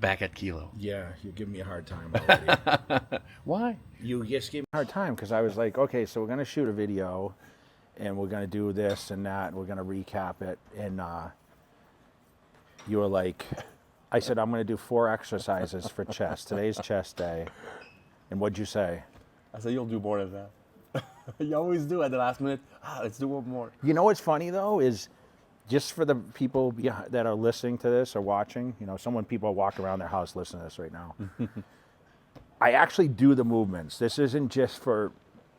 back at Kilo? Yeah, you're giving me a hard time already. Why? You just gave me a hard time because I was like, okay, so we're going to shoot a video and we're going to do this and that and we're going to recap it. And you were like, I said, I'm going to do 4 exercises for chest. Today's chest day. And what'd you say? I said, you'll do more than that. You always do at the last minute. Let's do one more. You know what's funny though is just for the people that are listening to this or watching, you know, people walk around their house listening to this right now. I actually do the movements. This isn't just for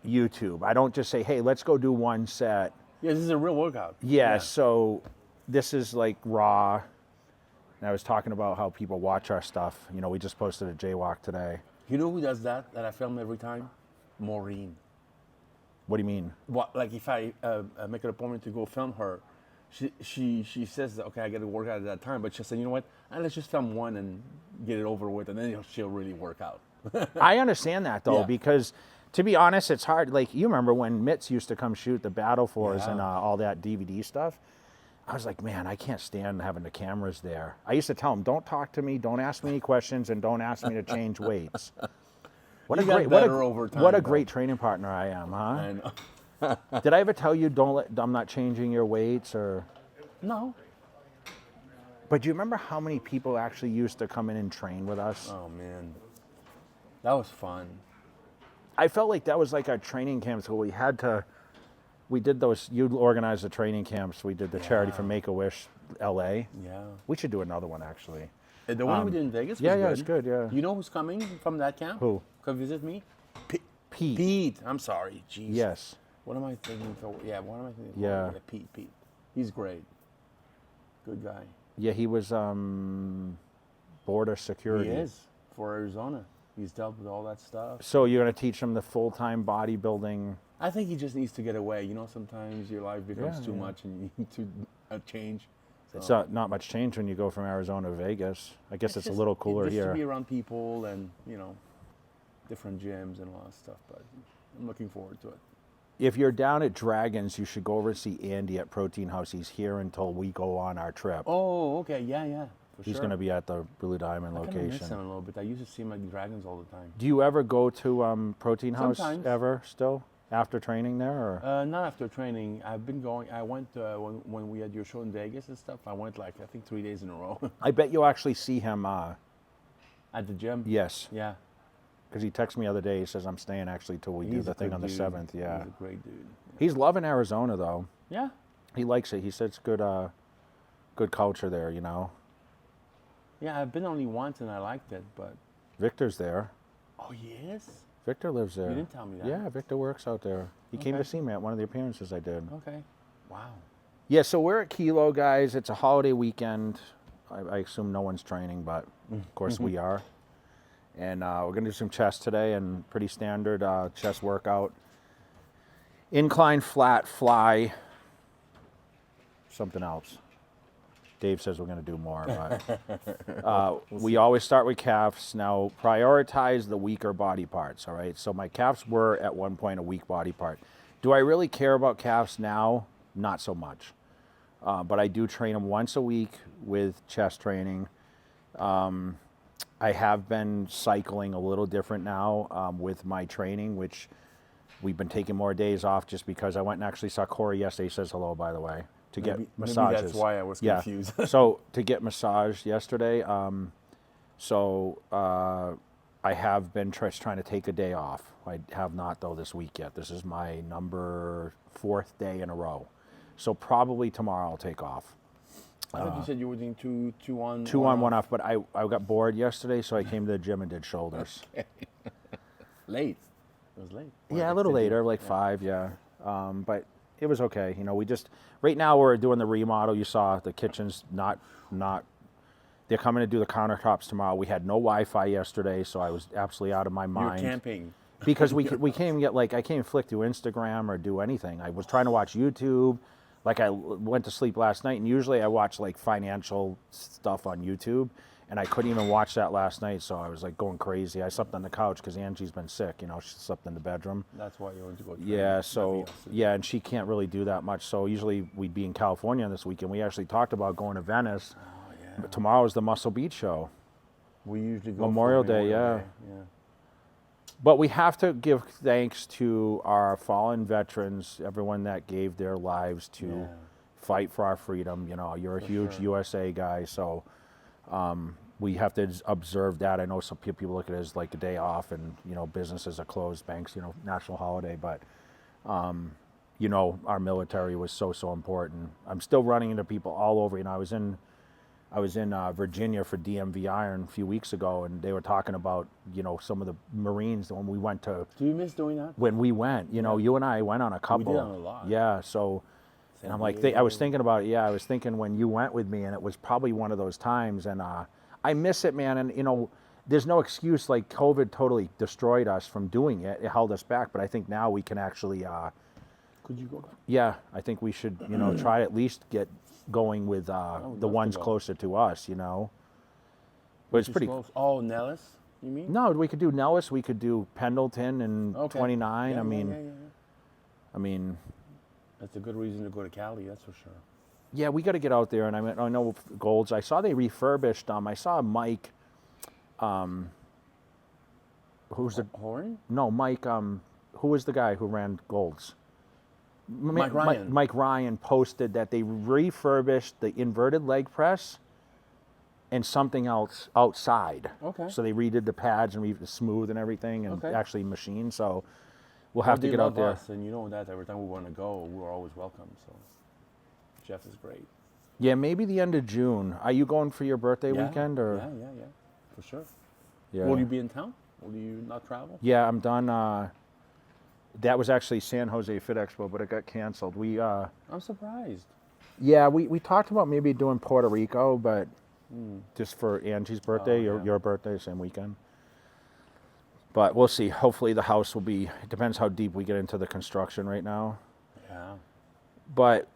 YouTube. I don't just say, hey, let's go do 1 set. Yeah, this is a real workout. Yeah, so this is like raw. And I was talking about how people watch our stuff. You know, we just posted a jaywalk today. You know who does that I film every time? Maureen. What do you mean? What, like if I make an appointment to go film her, she says, okay, I got to work out at that time, but she said, you know what? Let's just film 1 and get it over with, and then she'll really work out. I understand that though, because to be honest, it's hard. Like you remember when Mitz used to come shoot the Battle Force and all that DVD stuff. I was like, man, I can't stand having the cameras there. I used to tell him, don't talk to me, don't ask me any questions, and don't ask me to change weights. What a great training partner I am, huh? I know. Did I ever tell you I'm not changing your weights or? No. But do you remember how many people actually used to come in and train with us? Oh man, that was fun. I felt like that was like our training camps where we did those, you organized the training camps, we did the charity for Make-A-Wish LA. Yeah. We should do another one actually. The one we did in Vegas was yeah, good. It's good, yeah. You know who's coming from that camp? Who? Come visit me? Pete. Pete. I'm sorry. Jeez. Yes. What am I thinking? What am I thinking? Yeah. Pete. He's great. Good guy. Yeah, he was border security. He is for Arizona. He's dealt with all that stuff. So you're going to teach him the full-time bodybuilding? I think he just needs to get away. You know, sometimes your life becomes too much and you need to change. So it's not much change when you go from Arizona to Vegas. I guess it's a little cooler just here. to be around people and, you know, different gyms and all that stuff. But I'm looking forward to it. If you're down at Dragons, you should go over and see Andy at Protein House. He's here until we go on our trip. Oh, okay. Yeah. He's going to be at the Blue Diamond location. I miss him a little bit. I used to see him at Dragons all the time. Do you ever go to Protein House Sometimes. ever still after training there? Or? Not after training. I've been going. I went when we had your show in Vegas and stuff. I went like I think 3 days in a row. I bet you'll actually see him. At the gym? Yes. Yeah. Because he texted me the other day. He says, I'm staying actually till we do the thing on the 7th. Yeah. He's a great dude. He's loving Arizona though. Yeah. He likes it. He said it's good culture there, you know. Yeah, I've been only once and I liked it, but. Victor's there. Oh, yes? Victor lives there. You didn't tell me that. Yeah, Victor works out there. He came to see me at one of the appearances I did. Okay. Wow. Yeah, so we're at Kilo, guys. It's a holiday weekend. I assume no one's training, but of course we are. And we're going to do some chest today and pretty standard chest workout. Incline, flat, fly, something else. Dave says we're going to do more, but we always start with calves. Now, prioritize the weaker body parts, all right? So my calves were at one point a weak body part. Do I really care about calves now? Not so much. But I do train them once a week with chest training. I have been cycling a little different now with my training, which we've been taking more days off just because I went and actually saw Corey yesterday. He says hello, by the way. To get massages. Maybe that's why I was confused. Yeah. So to get massaged yesterday. I have been trying to take a day off. I have not though this week yet. This is my number 4th day in a row. So probably tomorrow I'll take off. I thought you said you were doing two on. Two on, one off. But I got bored yesterday, so I came to the gym and did shoulders. Late. It was late. Yeah, a little later, like 5. Yeah. But it was okay. You know, right now we're doing the remodel. You saw the kitchen's not, they're coming to do the countertops tomorrow. We had no Wi-Fi yesterday, so I was absolutely out of my mind. You were camping. Because we can't even get, I can't even flick through Instagram or do anything. I was trying to watch YouTube. I went to sleep last night, and usually I watch financial stuff on YouTube, and I couldn't even watch that last night, so I was going crazy. I slept on the couch because Angie's been sick. You know, she slept in the bedroom. That's why you went to go train. Yeah, so, yeah, and she can't really do that much. So usually we'd be in California this weekend. We actually talked about going to Venice. Oh, yeah. But tomorrow's the Muscle Beach show. We usually go Memorial for Day, yeah. Yeah. But we have to give thanks to our fallen veterans, everyone that gave their lives to Yeah. fight for our freedom. You know, you're a For huge sure. USA guy, so we have to observe that. I know some people look at it as like a day off, and you know, businesses are closed, banks, you know, national holiday. But you know, our military was so important. I'm still running into people all over. You know, I was in Virginia for DMV Iron a few weeks ago, and they were talking about, you know, some of the Marines when we went to. Do you miss doing that? When we went, you know, you and I went on a couple. We did on a lot. Yeah, so, San and I'm like, Diego. I was thinking about it. Yeah, I was thinking when you went with me, and it was probably one of those times, and I miss it, man. And you know, there's no excuse. Like COVID totally destroyed us from doing it. It held us back, but I think now we can actually. Could you go back? Yeah, I think we should, you know, try to at least get going with the love to ones go. closer to us, you know. But it's pretty. Close. Oh, Nellis, you mean? No, we could do Nellis. We could do Pendleton and Okay. 29. Yeah, I mean, yeah. I mean, That's a good reason to go to Cali. That's for sure. yeah, we got to get out there. And I know Golds. I saw they refurbished. I saw Mike. Who's the Horn? no Mike? Who was the guy who ran Golds? Mike Ryan. Mike Ryan posted that they refurbished the inverted leg press and something else outside. Okay. So they redid the pads and smooth and everything, and Okay. actually machined. So we'll have to They get out love there. us, and you know that every time we want to go, we're always welcome. So Jeff is great. Yeah, maybe the end of June. Are you going for your birthday Yeah, weekend or? Yeah, for sure. Yeah. Will you be in town? Will you not travel? Yeah, I'm done. That was actually San Jose Fit Expo, but it got canceled. I'm surprised. Yeah, we talked about maybe doing Puerto Rico, but just for Angie's birthday, Oh, yeah. your birthday, same weekend. But we'll see. Hopefully the house will be, it depends how deep we get into the construction right now. Yeah. But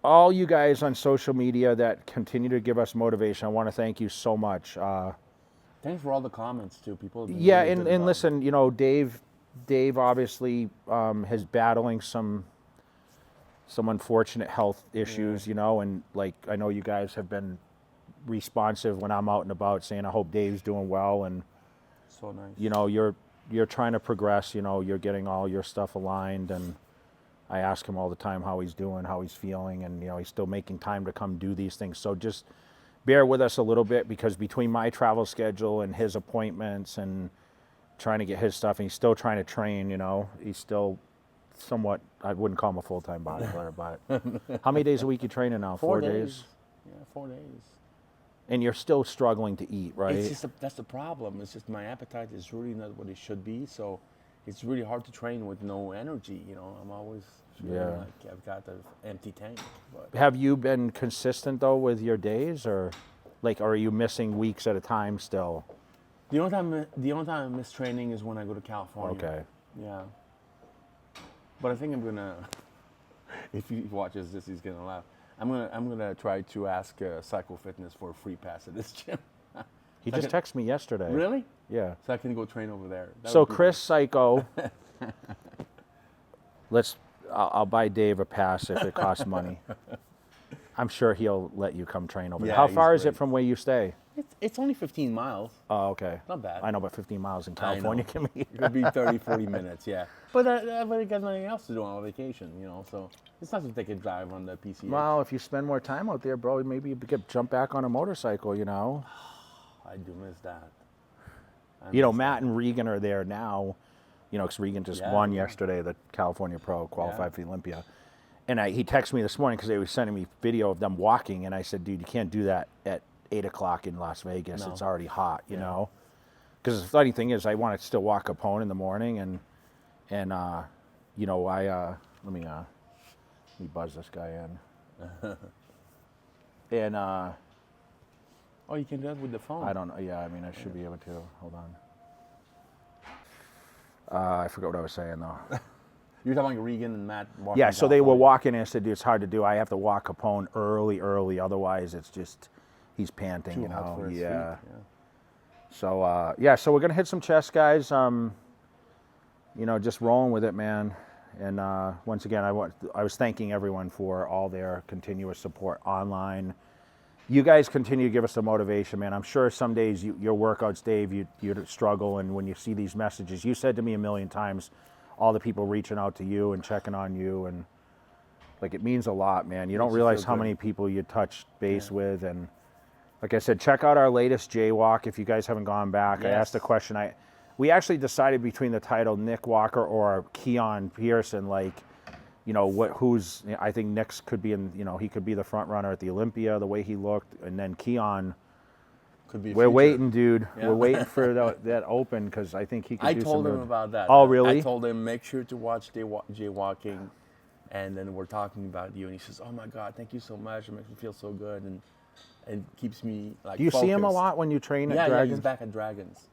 all you guys on social media that continue to give us motivation, I want to thank you so much. Thanks for all the comments too. People. Have been Yeah, really good and about it. listen, you know, Dave obviously is battling some unfortunate health issues, you know, and like I know you guys have been responsive when I'm out and about saying I hope Dave's doing well, and So nice. you know, you're trying to progress, you know, you're getting all your stuff aligned, and I ask him all the time how he's doing, how he's feeling, and you know, he's still making time to come do these things. So just bear with us a little bit, because between my travel schedule and his appointments and trying to get his stuff, and he's still trying to train, you know, he's still somewhat, I wouldn't call him a full-time bodybuilder, but how many days a week you training now? 4 days? Yeah, 4 days. And you're still struggling to eat, right? It's just that's the problem. It's just my appetite is really not what it should be. So it's really hard to train with no energy. You know, I'm always feeling Yeah. like I've got an empty tank. But Have you been consistent though with your days, or like, are you missing weeks at a time still? the only time I miss training is when I go to California. Okay. Yeah. But I think I'm gonna. If he watches this, he's gonna laugh. I'm gonna try to ask Psycho Fitness for a free pass at this gym. He just texted me yesterday. Really? Yeah. So I can go train over there. That So would be Chris Psycho, I'll buy Dave a pass if it costs money. I'm sure he'll let you come train over there. Yeah, How he's far is it great. from where you stay? It's only 15 miles. Oh, okay. Not bad. I know, but 15 miles in I California know. can be. It could be 30, 40 minutes, yeah. But I got nothing else to do on vacation, you know, so it's not to take a drive on the PCH. Well, if you spend more time out there, bro, maybe you could jump back on a motorcycle, you know? I do miss that. You know, Matt and Regan are there now, you know, because Regan just Yeah, won yeah. yesterday, the California Pro, qualified Yeah. for the Olympia. And he texted me this morning because they were sending me video of them walking, and I said, dude, you can't do that at 8 o'clock in Las Vegas. No. It's already hot, you Yeah. know? Because the funny thing is, I want to still walk Capone in the morning, and you know, let me buzz this guy in. And Oh, you can do that with the phone. I don't know. Yeah, I mean, I should be able to. Hold on. I forgot what I was saying though. You're talking about Regan and Matt walking. Yeah, so they were California. walking, and I said, dude, it's hard to do. I have to walk Capone early. Otherwise, it's just he's panting, Too you hot know. for his Yeah. feet, So so we're gonna hit some chest, guys. You know, just rolling with it, man. And once again, I was thanking everyone for all their continuous support online you guys continue to give us the motivation, man. I'm sure some days your workouts, Dave, you struggle, and when you see these messages, you said to me a million times, all the people reaching out to you and checking on you, and like it means a lot, man. You don't realize how many people you touch base with, and like I said, check out our latest Jaywalk if you guys haven't gone back. I asked a question. We actually decided between the title Nick Walker or Keon Pearson, like, you know, I think Nick's could be in, you know, he could be the front runner at the Olympia, the way he looked, and then Keon. Could be. We're waiting, dude. Yeah. We're waiting for that open because I think he could do some. I told him about that. Oh, really? I told him make sure to watch Jaywalking, and then we're talking about you, and he says, "Oh my God, thank you so much. It makes me feel so good, and keeps me like." Do you focused. see him a lot when you train at Dragons? Yeah, he's back at Dragons,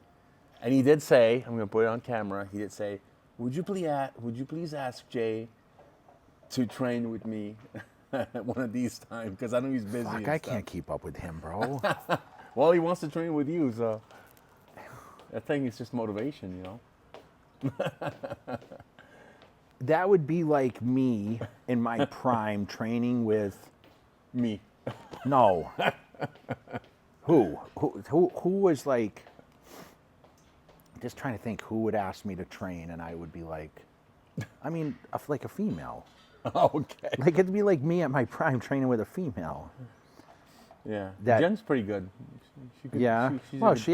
and he did say, "I'm going to put it on camera." He did say, "Would you please ask Jay to train with me one of these times, because I know he's busy." Fuck, I can't keep up with him, bro. Well, he wants to train with you, so I think it's just motivation, you know. That would be like me in my prime training with me. No. Who was like? Just trying to think who would ask me to train, and I would be like, I mean, like a female. Okay. Like it'd be like me at my prime training with a female. Yeah. Jen's pretty good. She's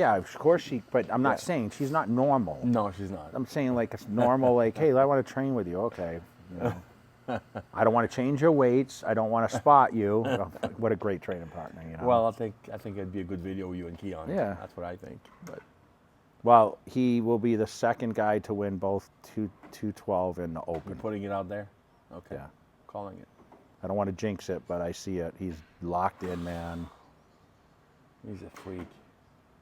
of course she. But I'm not saying she's not normal. No, she's not. I'm saying like a normal, like, hey, I want to train with you. Okay. You know. I don't want to change your weights. I don't want to spot you. What a great training partner, you know. Well, I think it'd be a good video with you and Keon. Yeah. That's what I think. But. Well, he will be the second guy to win both 212 in the Open. You're putting it out there? Okay. Yeah. Calling it. I don't want to jinx it, but I see it. He's locked in, man. He's a freak.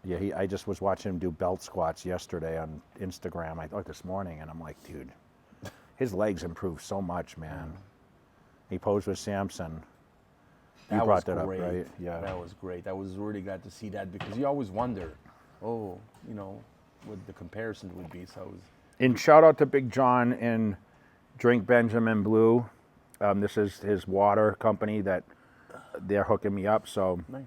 Yeah, I just was watching him do belt squats yesterday on Instagram. I thought this morning, and I'm like, dude, his legs improved so much, man. He posed with Samson. You brought that up, right? Yeah. That was great. I was really glad to see that, because you always wonder, you know, what the comparison would be. So. And shout out to Big John and Drink Benjamin Blue. This is his water company that they're hooking me up. So nice.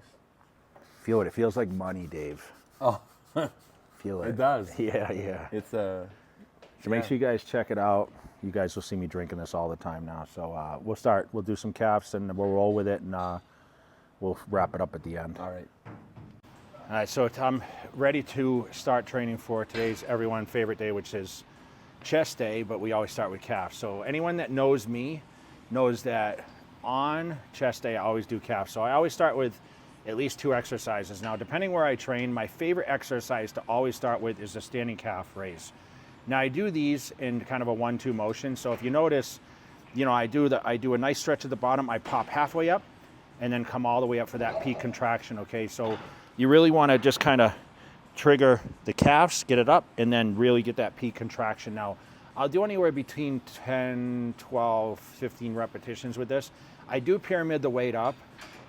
Feel it. It feels like money, Dave. Oh, feel it. It does. Yeah. It's So make sure you guys check it out. You guys will see me drinking this all the time now. So we'll start. We'll do some calves and we'll roll with it, and we'll wrap it up at the end. All right. All right. So I'm ready to start training for today's everyone's favorite day, which is chest day, but we always start with calves. So anyone that knows me knows that on chest day I always do calves. So I always start with at least 2 exercises. Now, depending where I train, my favorite exercise to always start with is the standing calf raise. Now I do these in kind of a 1-2 motion. So if you notice, you know, I do a nice stretch at the bottom, I pop halfway up and then come all the way up for that peak contraction. Okay, so you really want to just kind of trigger the calves, get it up, and then really get that peak contraction. Now, I'll do anywhere between 10, 12, 15 repetitions with this. I do pyramid the weight up,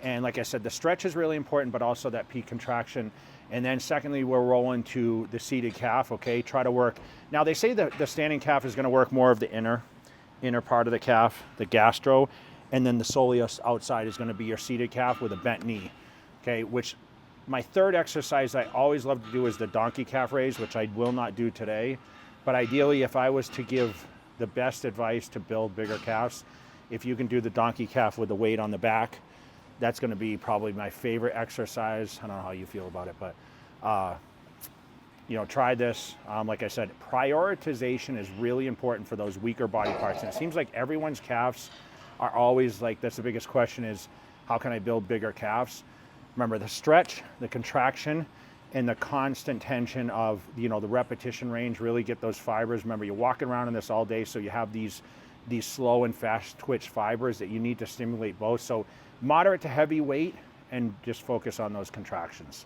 and like I said, the stretch is really important, but also that peak contraction. And then secondly, we're rolling to the seated calf, okay? Try to work. Now, they say that the standing calf is going to work more of the inner part of the calf, the gastro, and then the soleus outside is going to be your seated calf with a bent knee, okay? Which my third exercise I always love to do is the donkey calf raise, which I will not do today. But ideally, if I was to give the best advice to build bigger calves, if you can do the donkey calf with the weight on the back, that's going to be probably my favorite exercise. I don't know how you feel about it, but you know, try this. Like I said, prioritization is really important for those weaker body parts. And it seems like everyone's calves are always like, that's the biggest question is, how can I build bigger calves? Remember, the stretch, the contraction, and the constant tension of, you know, the repetition range really get those fibers. Remember, you're walking around in this all day, so you have these slow and fast twitch fibers that you need to stimulate both. So moderate to heavy weight and just focus on those contractions.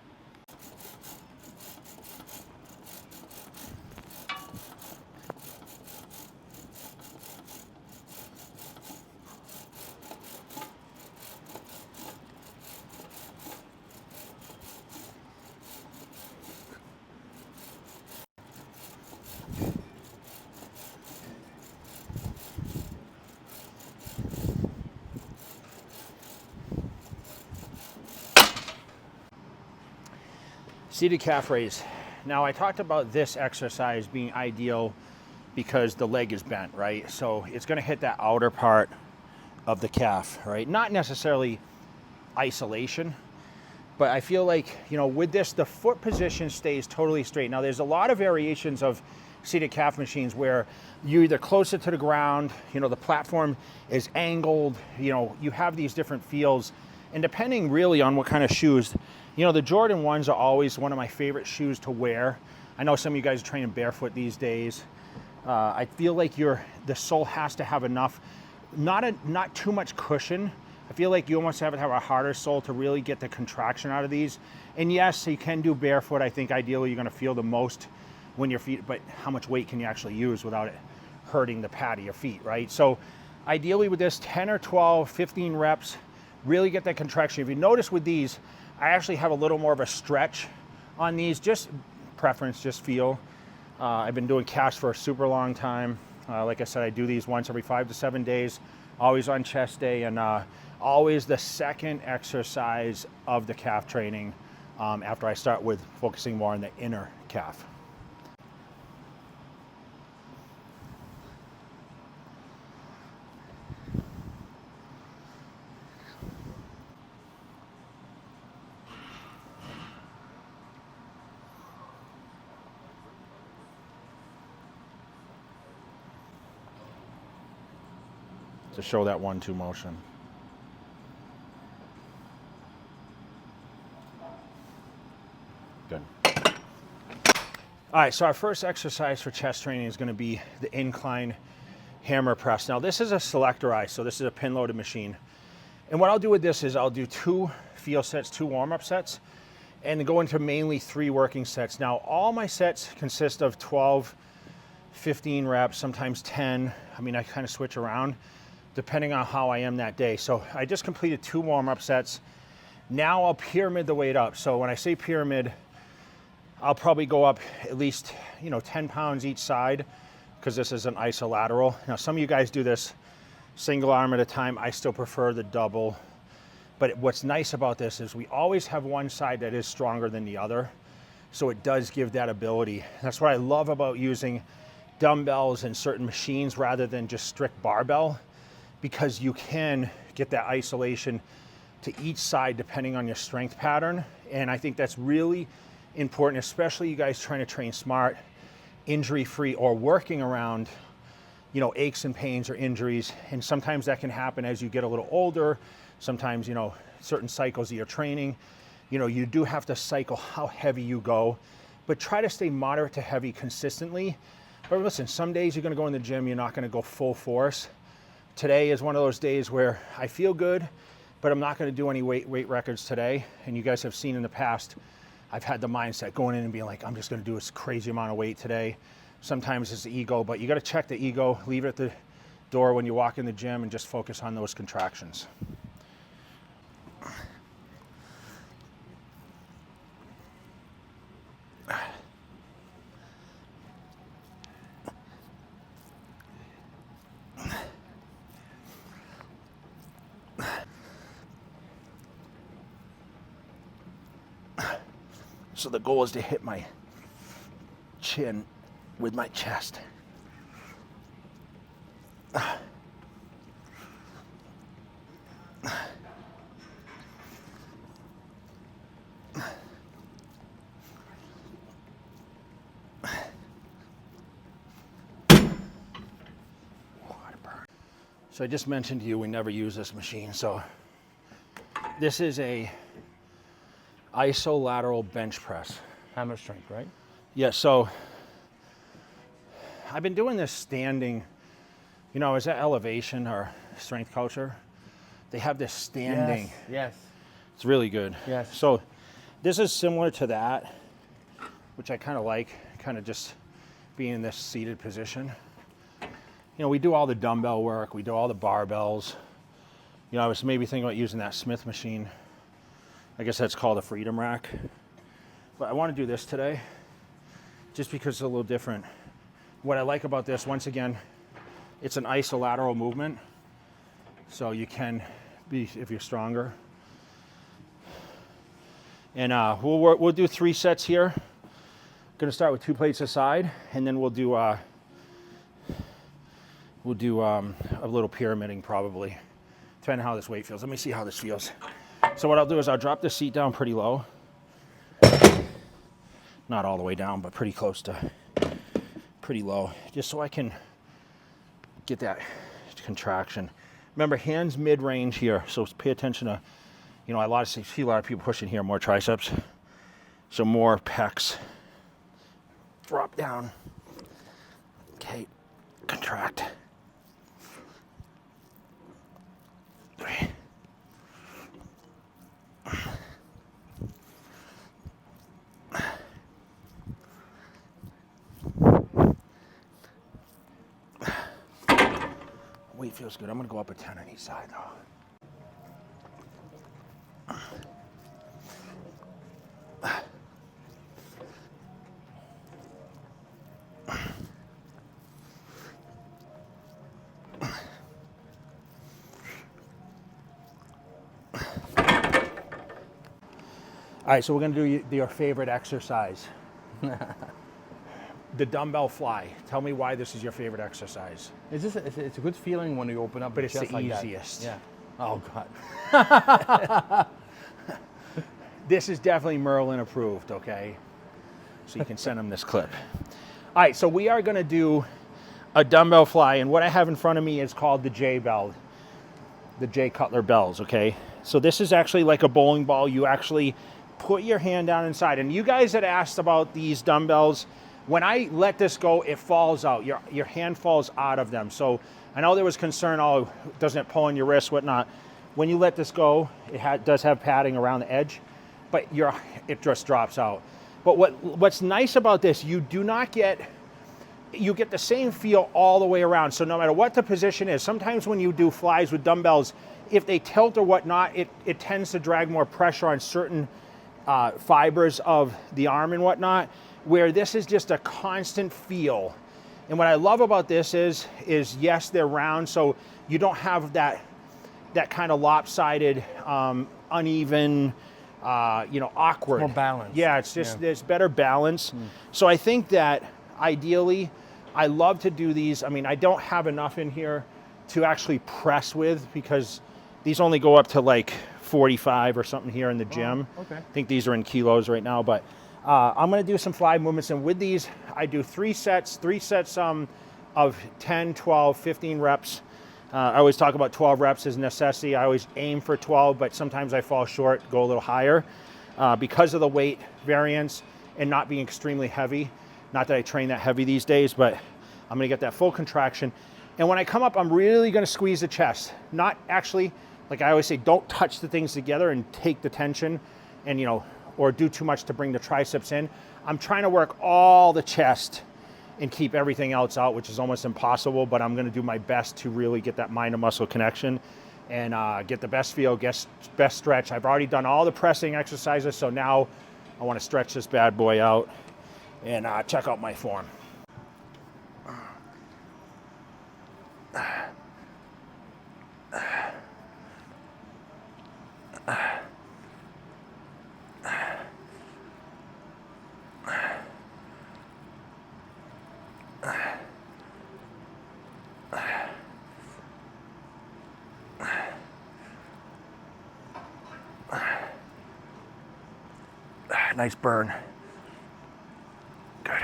Seated calf raise. Now I talked about this exercise being ideal because the leg is bent, right? So it's gonna hit that outer part of the calf, right? Not necessarily isolation, but I feel like, you know, with this, the foot position stays totally straight. Now there's a lot of variations of seated calf machines where you're either closer to the ground, you know, the platform is angled, you know, you have these different feels. And depending really on what kind of shoes, you know, the Jordan 1s are always one of my favorite shoes to wear. I know some of you guys are training barefoot these days. I feel like the sole has to have enough, not too much cushion. I feel like you almost have to have a harder sole to really get the contraction out of these. And yes, you can do barefoot. I think ideally you're gonna feel the most when your feet, but how much weight can you actually use without it hurting the pad of your feet, right? So ideally with this 10 or 12, 15 reps, really get that contraction. If you notice with these, I actually have a little more of a stretch on these, just preference, just feel. I've been doing calves for a super long time. Like I said, I do these once every 5 to 7 days, always on chest day, and always the second exercise of the calf training after I start with focusing more on the inner calf. To show that 1-2 motion. Good. All right, so our first exercise for chest training is going to be the incline hammer press. Now this is a selectorized, so this is a pin loaded machine. And what I'll do with this is I'll do 2 feel sets, 2 warm-up sets, and go into mainly 3 working sets. Now all my sets consist of 12, 15 reps, sometimes 10. I mean, I kind of switch around depending on how I am that day. So I just completed 2 warm-up sets. Now I'll pyramid the weight up. So when I say pyramid, I'll probably go up at least, you know, 10 pounds each side, because this is an isolateral. Now some of you guys do this single arm at a time. I still prefer the double. But what's nice about this is we always have one side that is stronger than the other. So it does give that ability. That's what I love about using dumbbells and certain machines rather than just strict barbell, because you can get that isolation to each side depending on your strength pattern. And I think that's really important, especially you guys trying to train smart, injury-free, or working around, you know, aches and pains or injuries. And sometimes that can happen as you get a little older. Sometimes, you know, certain cycles that you're training, you know, you do have to cycle how heavy you go, but try to stay moderate to heavy consistently. But listen, some days you're gonna go in the gym, you're not gonna go full force. Today is one of those days where I feel good, but I'm not gonna do any weight records today. And you guys have seen in the past, I've had the mindset going in and being like, I'm just gonna do this crazy amount of weight today. Sometimes it's the ego, but you gotta check the ego, leave it at the door when you walk in the gym, and just focus on those contractions. So the goal is to hit my chin with my chest. So I just mentioned to you we never use this machine. So this is a isolateral bench press. Hammer strength, right? Yeah, so I've been doing this standing, you know, is that elevation or strength culture? They have this standing. Yes. It's really good. Yes. So this is similar to that, which I kind of like, kind of just being in this seated position. You know, we do all the dumbbell work, we do all the barbells. You know, I was maybe thinking about using that Smith machine. I guess that's called a freedom rack. But I want to do this today just because it's a little different. What I like about this, once again, it's an isolateral movement. So you can be, if you're stronger. And we'll do 3 sets here. Gonna start with 2 plates aside, and then we'll do a little pyramiding probably, depending on how this weight feels. Let me see how this feels. So what I'll do is I'll drop the seat down pretty low. Not all the way down, but pretty close to pretty low, just so I can get that contraction. Remember, hands mid-range here, so pay attention to, you know, I see a lot of people pushing here, more triceps, so more pecs. Drop down. Okay, contract. 3. Weight feels good. I'm gonna go up a 10 on each side though. All right, so we're gonna do your favorite exercise. The dumbbell fly. Tell me why this is your favorite exercise. It's just it's a good feeling when you open up. But it's chest the like easiest. That. Yeah. Oh God. This is definitely Merlin approved, okay? So you can send him this clip. All right, so we are gonna do a dumbbell fly, and what I have in front of me is called the J bell, the J Cutler bells, okay? So this is actually like a bowling ball. You actually put your hand down inside. And you guys that asked about these dumbbells, when I let this go, it falls out. Your hand falls out of them. So I know there was concern, oh, doesn't it pull on your wrist, whatnot. When you let this go, it does have padding around the edge, but it just drops out. But what's nice about this, you get the same feel all the way around. So no matter what the position is, sometimes when you do flies with dumbbells, if they tilt or whatnot, it tends to drag more pressure on certain fibers of the arm and whatnot, where this is just a constant feel. And what I love about this is yes, they're round, so you don't have that kind of lopsided, uneven, awkward. More balance. Yeah, it's just there's better balance. So I think that ideally, I love to do these. I mean, I don't have enough in here to actually press with, because these only go up to like 45 or something here in the gym. Oh, okay. I think these are in kilos right now, but I'm gonna do some fly movements, and with these, I do 3 sets of 10, 12, 15 reps. I always talk about 12 reps as a necessity. I always aim for 12, but sometimes I fall short, go a little higher because of the weight variance and not being extremely heavy. Not that I train that heavy these days, but I'm gonna get that full contraction. And when I come up, I'm really gonna squeeze the chest. Not actually, like I always say, don't touch the things together and take the tension and, or do too much to bring the triceps in. I'm trying to work all the chest and keep everything else out, which is almost impossible, but I'm gonna do my best to really get that mind to muscle connection and get the best feel, best stretch. I've already done all the pressing exercises, so now I wanna stretch this bad boy out and check out my form. Nice burn. Good.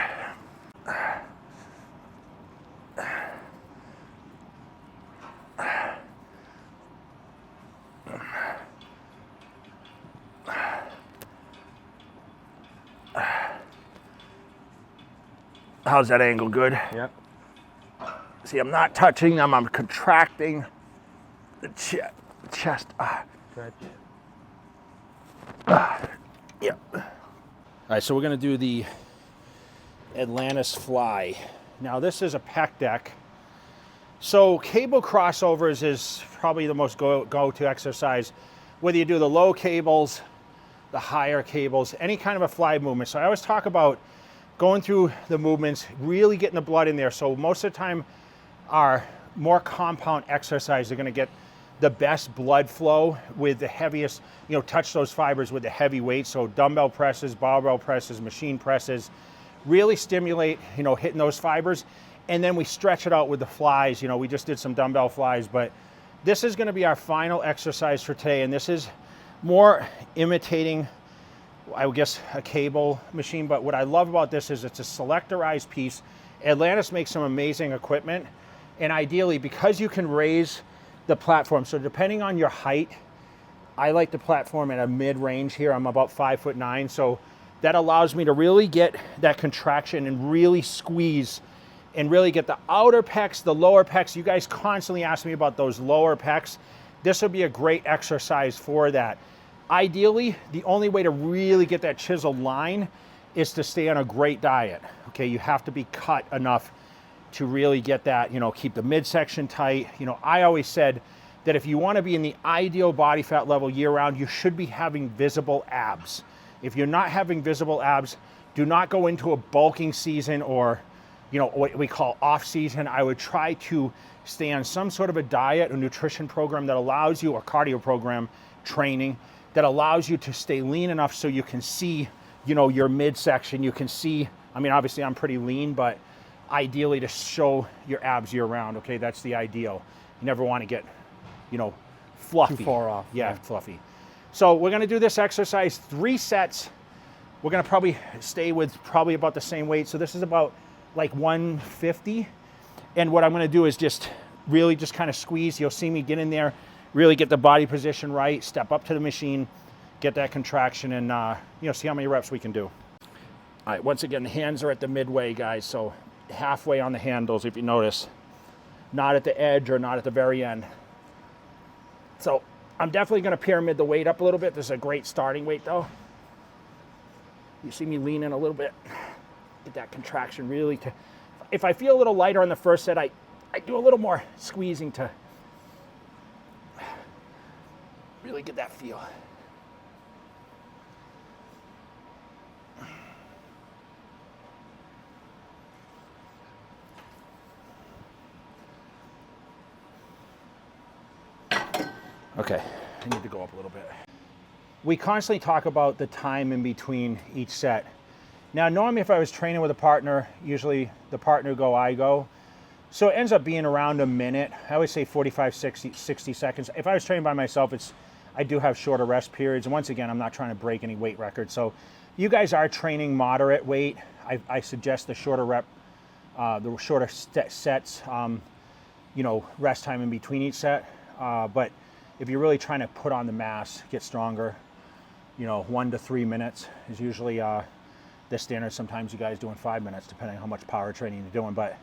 How's that angle? Good? Yep. See, I'm not touching them. I'm contracting the chest. Stretch. Yep. All right, so we're gonna do the Atlantis Fly. Now this is a pec deck. So cable crossovers is probably the most go-to exercise, whether you do the low cables, the higher cables, any kind of a fly movement. So I always talk about going through the movements, really getting the blood in there. So most of the time, our more compound exercise are gonna get the best blood flow with the heaviest, touch those fibers with the heavy weight. So dumbbell presses, barbell presses, machine presses, really stimulate, hitting those fibers. And then we stretch it out with the flies. We just did some dumbbell flies, but this is going to be our final exercise for today. And this is more imitating, I guess, a cable machine. But what I love about this is it's a selectorized piece. Atlantis makes some amazing equipment. And ideally, because you can raise the platform, so depending on your height, I like the platform at a mid-range here. I'm about 5'9", so that allows me to really get that contraction and really squeeze and really get the outer pecs, the lower pecs. You guys constantly ask me about those lower pecs. This would be a great exercise for that. Ideally, the only way to really get that chiseled line is to stay on a great diet. Okay, you have to be cut enough to really get that, keep the midsection tight. I always said that if you want to be in the ideal body fat level year round, you should be having visible abs. If you're not having visible abs, do not go into a bulking season or, what we call off season. I would try to stay on some sort of a diet or nutrition program that allows you, or cardio program training, that allows you to stay lean enough so you can see, your midsection. You can see, obviously I'm pretty lean, but ideally to show your abs year round. Okay, that's the ideal. You never want to get, fluffy. Too far off. Yeah, fluffy. So we're going to do this exercise 3 sets. We're going to probably stay with about the same weight. So this is about like 150. And what I'm going to do is just really just kind of squeeze. You'll see me get in there, really get the body position right, step up to the machine, get that contraction, and see how many reps we can do. All right, once again, the hands are at the midway, guys. So halfway on the handles, if you notice, not at the edge or not at the very end. So I'm definitely going to pyramid the weight up a little bit. This is a great starting weight, though. You see me lean in a little bit, get that contraction really to. If I feel a little lighter on the first set, I do a little more squeezing to really get that feel. Okay, I need to go up a little bit. We constantly talk about the time in between each set. Now, normally if I was training with a partner, usually the partner go, I go. So it ends up being around a minute. I always say 45, 60 seconds. If I was training by myself, I do have shorter rest periods. And once again, I'm not trying to break any weight records. So you guys are training moderate weight. I suggest the shorter sets, rest time in between each set. But if you're really trying to put on the mass, get stronger, 1 to 3 minutes is usually the standard. Sometimes you guys doing 5 minutes, depending on how much power training you're doing. But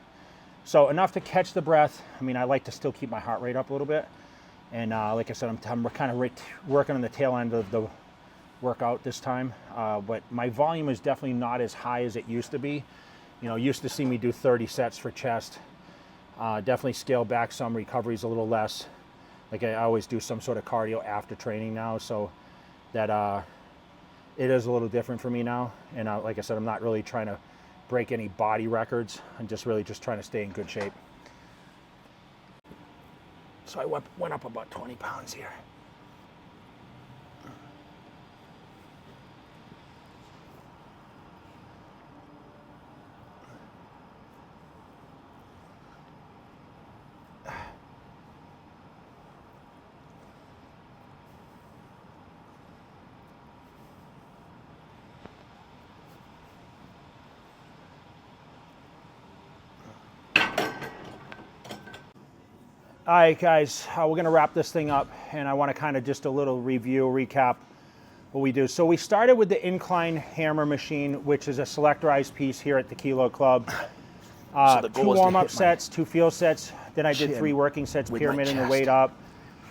so enough to catch the breath. I like to still keep my heart rate up a little bit. And like I said, I'm kind of working on the tail end of the workout this time. But my volume is definitely not as high as it used to be. Used to see me do 30 sets for chest. Definitely scale back some, recovery's a little less. Like I always do some sort of cardio after training now, so that it is a little different for me now. And like I said, I'm not really trying to break any body records. I'm just really trying to stay in good shape. So I went up about 20 pounds here. All right, guys, we're going to wrap this thing up, and I want to kind of just a little recap what we do. So we started with the Incline hammer machine, which is a selectorized piece here at the Kilo Club. 2 warm-up sets, 2 field sets. Then I did 3 working sets, pyramiding the weight up.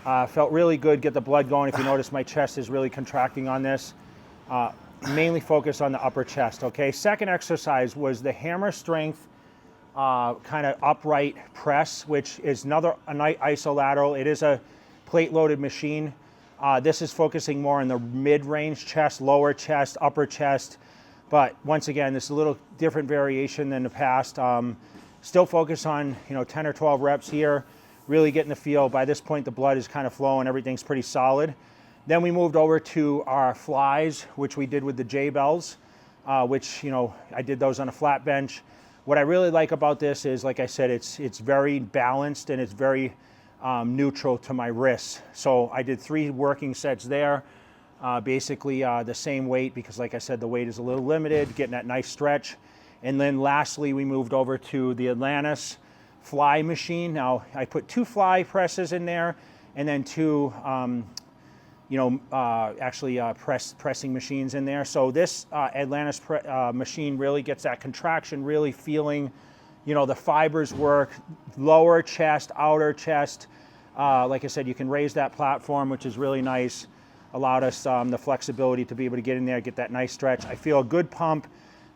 Felt really good, get the blood going. If you notice, my chest is really contracting on this. Mainly focused on the upper chest, okay? Second exercise was the hammer strength kind of upright press, which is another isolateral. It is a plate-loaded machine. This is focusing more on the mid-range chest, lower chest, upper chest. But once again, this is a little different variation than the past. Still focus on 10 or 12 reps here. really getting the feel. By this point, the blood is kind of flowing, everything's pretty solid. Then we moved over to our flies, which we did with the J-bells, which, I did those on a flat bench. What I really like about this is, like I said, it's very balanced and it's very neutral to my wrists. So I did 3 working sets there, basically the same weight because, like I said, the weight is a little limited, getting that nice stretch. And then lastly, we moved over to the Atlantis Fly machine. Now, I put 2 fly presses in there and then 2 pressing machines in there. So this Atlantis machine really gets that contraction, really feeling, the fibers work, lower chest, outer chest. Like I said, you can raise that platform, which is really nice. Allowed us the flexibility to be able to get in there, get that nice stretch. I feel a good pump.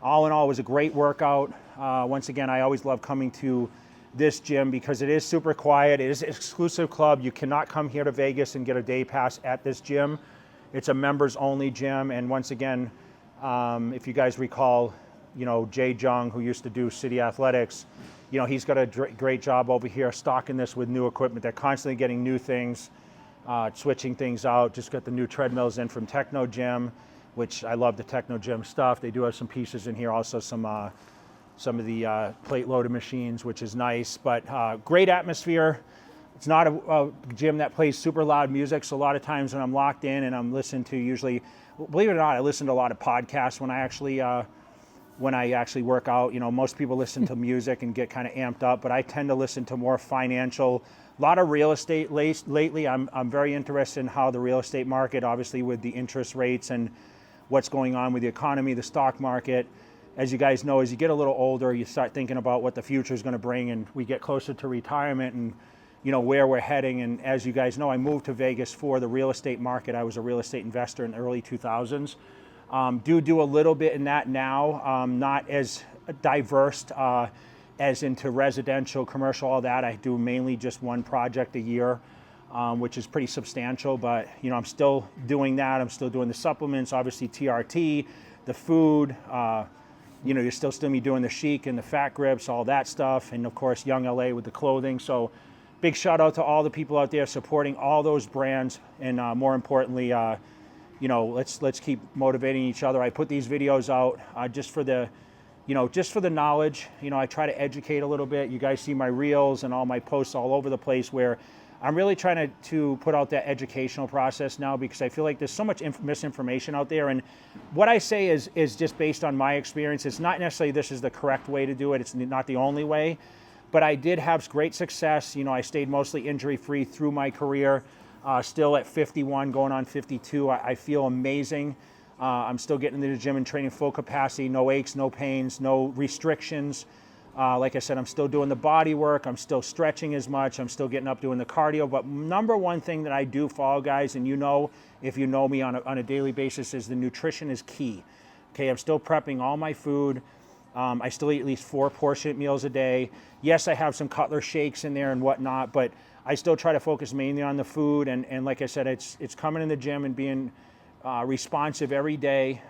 All in all, it was a great workout. Once again, I always love coming to this gym because it is super quiet. It is an exclusive club. You cannot come here to Vegas and get a day pass at this gym. It's a members only gym. And once again, if you guys recall, Jay Jung, who used to do City Athletics, he's got a great job over here stocking this with new equipment. They're constantly getting new things, switching things out. Just got the new treadmills in from Techno Gym, which I love the Techno Gym stuff. They do have some pieces in here, also some of the plate loaded machines, which is nice, but great atmosphere. It's not a gym that plays super loud music, so a lot of times when I'm locked in and I'm listening to, usually, believe it or not, I listen to a lot of podcasts when I actually work out. Most people listen to music and get kind of amped up, but I tend to listen to more financial, a lot of real estate lately. I'm very interested in how the real estate market, obviously with the interest rates and what's going on with the economy, the stock market. As you guys know, as you get a little older, you start thinking about what the future is going to bring, and we get closer to retirement and where we're heading. And as you guys know, I moved to Vegas for the real estate market. I was a real estate investor in the early 2000s. Do a little bit in that now, not as diverse as into residential, commercial, all that. I do mainly just one project a year, which is pretty substantial, but I'm still doing that. I'm still doing the supplements, obviously TRT, the food, you're still me doing the chic and the fat grips, all that stuff, and of course Young LA with the clothing. So big shout out to all the people out there supporting all those brands, and more importantly, let's keep motivating each other. I put these videos out just for the knowledge. I try to educate a little bit. You guys see my reels and all my posts all over the place where I'm really trying to put out that educational process now, because I feel like there's so much misinformation out there. And what I say is just based on my experience. It's not necessarily this is the correct way to do it. It's not the only way. But I did have great success. I stayed mostly injury-free through my career. Still at 51, going on 52. I feel amazing. I'm still getting into the gym and training full capacity. No aches, no pains, no restrictions. Like I said, I'm still doing the body work. I'm still stretching as much. I'm still getting up doing the cardio. But number one thing that I do follow, guys, and if you know me on a daily basis, is the nutrition is key. Okay, I'm still prepping all my food. I still eat at least 4 portion meals a day. Yes, I have some Cutler shakes in there and whatnot, but I still try to focus mainly on the food. And like I said, it's coming in the gym and being responsive every day,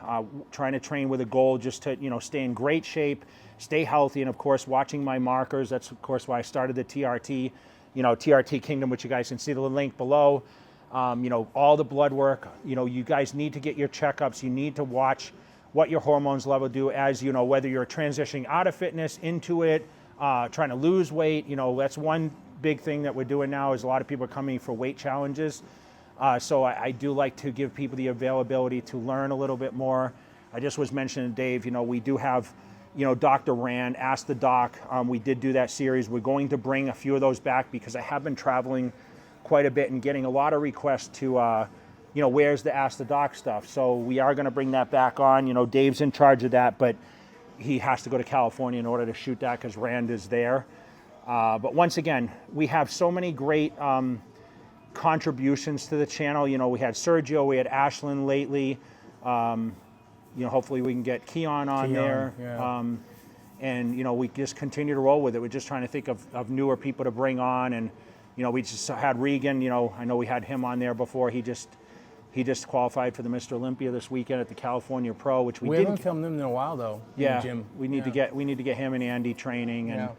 trying to train with a goal just to stay in great shape, stay healthy, and of course watching my markers. That's of course why I started the TRT, TRT Kingdom, which you guys can see the link below. All the blood work. You guys need to get your checkups. You need to watch what your hormones level do as whether you're transitioning out of fitness into it, trying to lose weight. That's one big thing that we're doing now is a lot of people are coming for weight challenges. So I do like to give people the availability to learn a little bit more. I just was mentioning to Dave, we do have, Dr. Rean, Ask the Doc. We did do that series. We're going to bring a few of those back because I have been traveling quite a bit and getting a lot of requests to, where's the Ask the Doc stuff. So we are going to bring that back on. Dave's in charge of that, but he has to go to California in order to shoot that because Rand is there. But once again, we have so many great contributions to the channel. We had Sergio, we had Ashlyn lately. Hopefully we can get Keon on there. Yeah. And we just continue to roll with it. We're just trying to think of newer people to bring on. And we just had Regan. I know we had him on there before. He just qualified for the Mr. Olympia this weekend at the California Pro, which we haven't filmed him in a while though. Yeah, in the gym. we need to get him and Andy training. And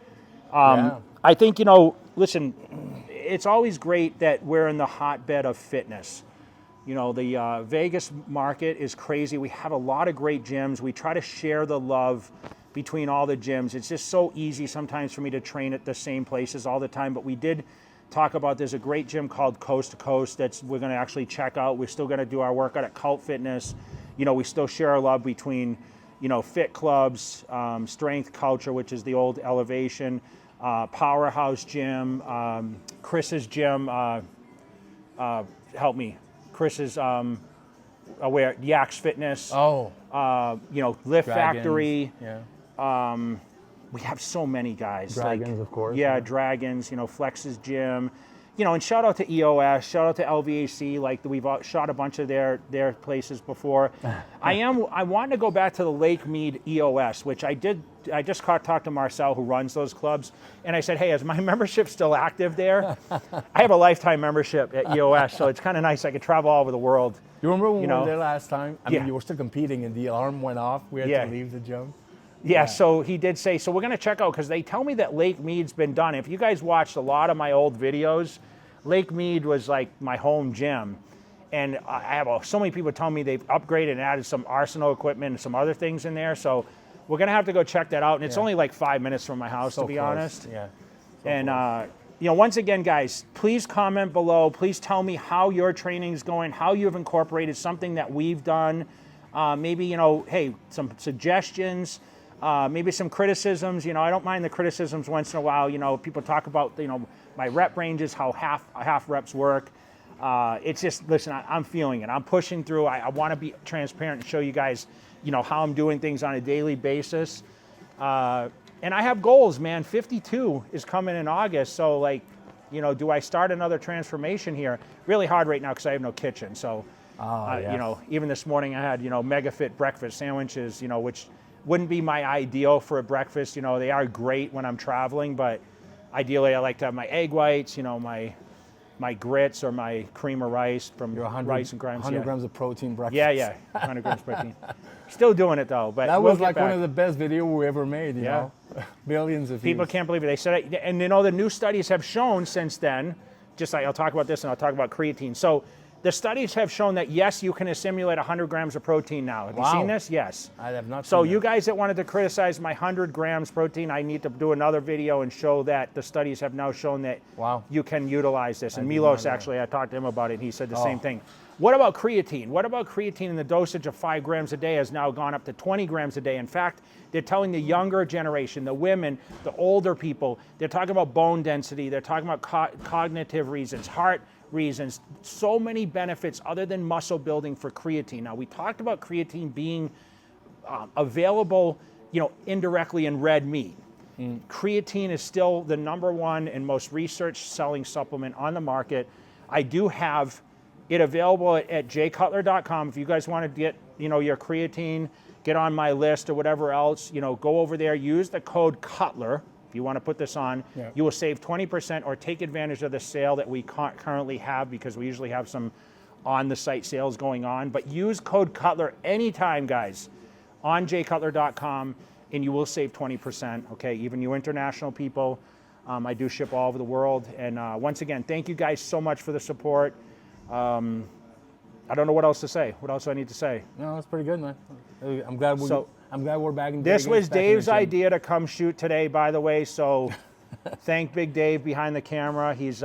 yeah. I think listen, it's always great that we're in the hotbed of fitness. You know, the Vegas market is crazy. We have a lot of great gyms. We try to share the love between all the gyms. It's just so easy sometimes for me to train at the same places all the time, but we did talk about there's a great gym called Coast to Coast that's we're going to actually check out. We're still going to do our workout at Cult Fitness. You know, we still share our love between, you know, Fit Clubs, Strength Culture, which is the old Elevation, Powerhouse Gym, Chris's gym, help me, Chris's where Yaks Fitness. Oh. You know, Lift Dragons. Factory. Yeah. We have so many guys. Dragons, of course. Yeah, Dragons, you know, Flex's Gym. You know, and shout out to EOS, shout out to LVAC, like we've shot a bunch of their places before. I want to go back to the Lake Mead EOS, which I just talked to Marcel, who runs those clubs, and I said, hey, is my membership still active there? I have a lifetime membership at EOS, so it's kind of nice. I could travel all over the world. You remember when we were there last time? I Yeah. mean, you were still competing and the alarm went off. We had to leave the gym. Yeah, so he did say, so we're going to check out, because they tell me that Lake Mead's been done. If you guys watched a lot of my old videos, Lake Mead was like my home gym. And I have so many people telling me they've upgraded and added some Arsenal equipment and some other things in there. So we're going to have to go check that out. And it's only like 5 minutes from my house, to be honest. Yeah. And, you know, once again, guys, please comment below. Please tell me how your training is going, how you've incorporated something that we've done. Maybe, you know, hey, some suggestions. Maybe some criticisms. You know, I don't mind the criticisms once in a while. You know, people talk about, you know, my rep ranges, how half reps work. It's just, listen, I'm feeling it. I'm pushing through. I want to be transparent and show you guys, you know, how I'm doing things on a daily basis. And I have goals, man. 52 is coming in August. So, like, you know, do I start another transformation here? Really hard right now because I have no kitchen. So, you know, even this morning I had, you know, mega fit breakfast sandwiches, you know, which wouldn't be my ideal for a breakfast. You know, they are great when I'm traveling, but ideally I like to have my egg whites, you know, my grits or my cream of rice from Rice and Grimes. 100 grams of protein breakfast. Yeah, 100 grams of protein. Still doing it though, but that we'll was like get back. one of the best videos we ever made, you know? Billions of People views. can't believe it. They said it, and you know, the new studies have shown since then, just like I'll talk about this and I'll talk about creatine. So the studies have shown that, yes, you can assimilate 100 grams of protein now. Have you seen this? Yes. I have not So seen you that. guys that wanted to criticize my 100 grams protein, I need to do another video and show that the studies have now shown that you can utilize this. And Milos, actually, I talked to him about it, and he said the same thing. What about creatine? What about creatine? And the dosage of 5 grams a day has now gone up to 20 grams a day. In fact, they're telling the younger generation, the women, the older people, they're talking about bone density, they're talking about cognitive reasons, heart reasons, so many benefits other than muscle building for creatine. Now, we talked about creatine being available, you know, indirectly in red meat. Creatine is still the #1 and most researched selling supplement on the market. I do have it available at jcutler.com. If you guys want to get, you know, your creatine, get on my list or whatever else, you know, go over there, use the code Cutler. If you want to put this on, you will save 20% or take advantage of the sale that we currently have, because we usually have some on the site sales going on. But use code Cutler anytime, guys, on jcutler.com, and you will save 20%. Okay, even you international people, I do ship all over the world. And once again, thank you guys so much for the support. I don't know what else to say. What else do I need to say? No, it's pretty good, man. I'm glad we're back in This Vegas, was back in the Dave's gym. idea to come shoot today, by the way. So thank Big Dave behind the camera. He's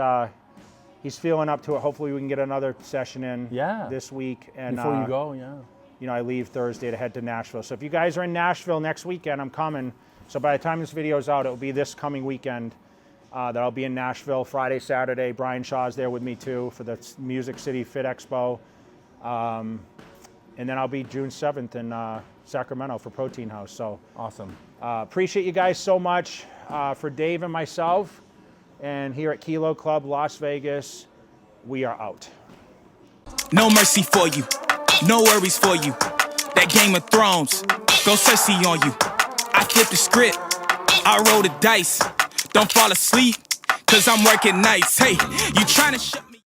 feeling up to it. Hopefully we can get another session in this week. And before you go, you know, I leave Thursday to head to Nashville. So if you guys are in Nashville next weekend, I'm coming. So by the time this video is out, it will be this coming weekend that I'll be in Nashville Friday, Saturday. Brian Shaw's there with me too for the Music City Fit Expo. And then I'll be June 7th in Sacramento for Protein House. So awesome. Appreciate you guys so much. For Dave and myself, and here at Kilo Club Las Vegas, we are out. No mercy for you, no worries for you. That Game of Thrones, go Cersei on you. I flip the script, I roll the dice. Don't fall asleep, cause I'm working nights. Hey, you trying to shut